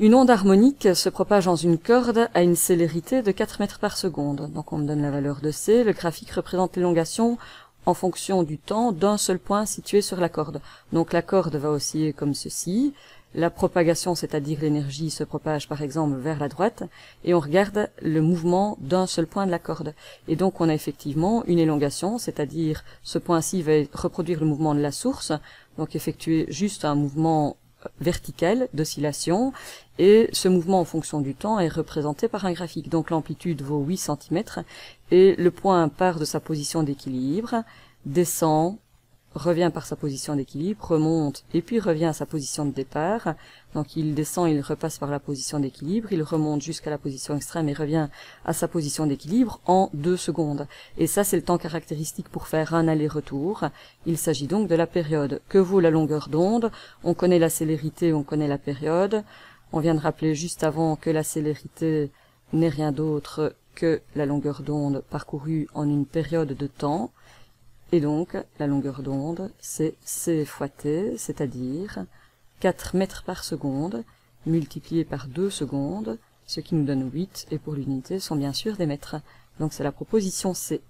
Une onde harmonique se propage dans une corde à une célérité de 4 mètres par seconde. Donc on me donne la valeur de C. Le graphique représente l'élongation en fonction du temps d'un seul point situé sur la corde. Donc la corde va osciller comme ceci. La propagation, c'est-à-dire l'énergie, se propage par exemple vers la droite, et on regarde le mouvement d'un seul point de la corde. Et donc on a effectivement une élongation, c'est-à-dire ce point-ci va reproduire le mouvement de la source, donc effectuer juste un mouvement vertical d'oscillation, et ce mouvement en fonction du temps est représenté par un graphique. Donc l'amplitude vaut 8 cm, et le point part de sa position d'équilibre, descend, revient par sa position d'équilibre, remonte et puis revient à sa position de départ. Donc il descend, il repasse par la position d'équilibre, il remonte jusqu'à la position extrême et revient à sa position d'équilibre en 2 secondes. Et ça, c'est le temps caractéristique pour faire un aller-retour. Il s'agit donc de la période. Que vaut la longueur d'onde? On connaît la célérité, on connaît la période. On vient de rappeler juste avant que la célérité n'est rien d'autre que la longueur d'onde parcourue en une période de temps. Et donc, la longueur d'onde, c'est C fois T, c'est-à-dire 4 mètres par seconde, multiplié par 2 secondes, ce qui nous donne 8, et pour l'unité sont bien sûr des mètres. Donc c'est la proposition C.